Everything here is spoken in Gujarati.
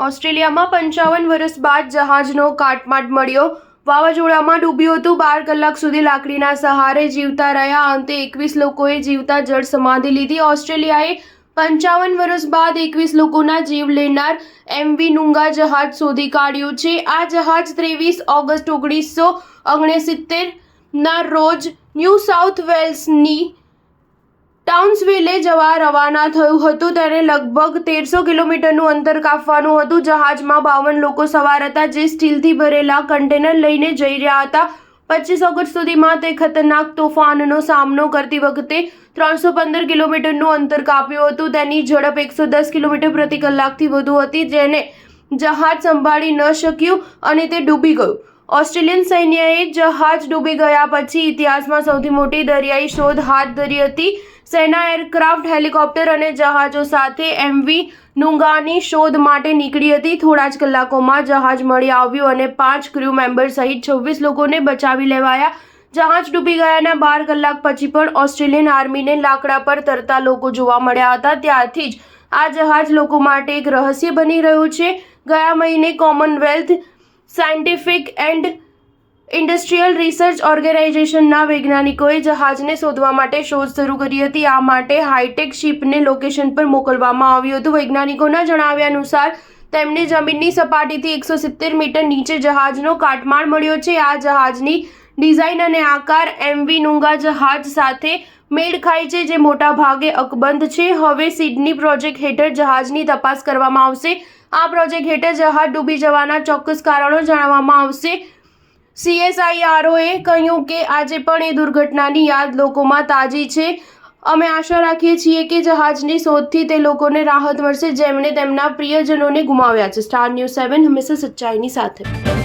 ઓસ્ટ્રેલિયામાં 55 વર્ષ બાદ જહાજનો કાટમાળ મળ્યો। વાવાઝોડામાં ડૂબ્યું હતું। 12 કલાક સુધી લાકડીના સહારે જીવતા રહ્યા। અંતે 21 લોકોએ જીવતા જળ સમાધિ લીધી। ઓસ્ટ્રેલિયાએ 55 વર્ષ બાદ 21 લોકોના જીવ લેનાર MV નુંગા જહાજ શોધી કાઢ્યું છે। આ જહાજ 23 ઓગસ્ટ 1969ના રોજ ન્યૂ સાઉથ વેલ્સની ટાઉન્સવિલે જવા રવાના થયું હતું। તેને લગભગ 1300 કિલોમીટરનું અંતર કાપવાનું હતું। જહાજમાં 52 લોકો સવાર હતા, જે સ્ટીલથી ભરેલા કન્ટેનર લઈને જઈ રહ્યા હતા। 25 ઓગસ્ટ સુધીમાં તે ખતરનાક તોફાનનો સામનો કરતી વખતે 315 કિલોમીટરનું અંતર કાપ્યું હતું। તેની ઝડપ 110 કિલોમીટર પ્રતિ કલાકથી વધુ હતી, જેને જહાજ સંભાળી ન શક્યું અને તે ડૂબી ગયું। ઓસ્ટ્રેલિયન સૈન્યએ જહાજ ડૂબી ગયા પછી ઇતિહાસમાં સૌથી મોટી દરિયાઈ શોધ હાથ ધરી હતી। સેના એરક્રાફ્ટ, હેલિકોપ્ટર અને જહાજો સાથે MV નુંગાની શોધ માટે નીકળી હતી। થોડા જ કલાકોમાં જહાજ મળી આવ્યું અને 5 ક્રૂ મેમ્બર સહિત 26 લોકોને બચાવી લેવાયા। જહાજ ડૂબી ગયાના 12 કલાક પછી પણ ઓસ્ટ્રેલિયન આર્મીને લાકડા પર તરતા લોકો જોવા મળ્યા હતા। ત્યારથી જ આ જહાજ લોકો માટે એક રહસ્ય બની રહ્યું છે। ગયા મહિને Commonwealth scientific and industrial research ઓર્ગેનાઇઝેશનના વૈજ્ઞાનિકોએ જહાજને શોધવા માટે શોધ શરૂ કરી હતી। આ માટે હાઈટેક શિપને લોકેશન પર મોકલવામાં આવ્યું હતું। વૈજ્ઞાનિકોના જણાવ્યા અનુસાર તેમને જમીનની સપાટીથી 170 મીટર નીચે જહાજનો કાટમાળ મળ્યો છે। આ જહાજની ડિઝાઇન અને આકાર MV નુંગા જહાજ સાથે મેળ ખાય છે, જે મોટા ભાગે અકબંધ છે। હવે સિડની પ્રોજેક્ટ હેઠળ જહાજની તપાસ કરવામાં આવશે। આ પ્રોજેક્ટ હેઠળ જહાજ ડૂબી જવાના ચોક્કસ કારણો જાણવામાં આવશે। CSIROએ કહ્યું કે આજે પણ એ દુર્ઘટનાની યાદ લોકોમાં તાજી છે। અમે આશા રાખીએ છીએ કે જહાજની શોધથી તે લોકોને રાહત મળશે જેમણે તેમના પ્રિયજનોને ગુમાવ્યા છે। સ્ટાર ન્યૂઝ 7 હંમેશા સચ્ચાઈની સાથે।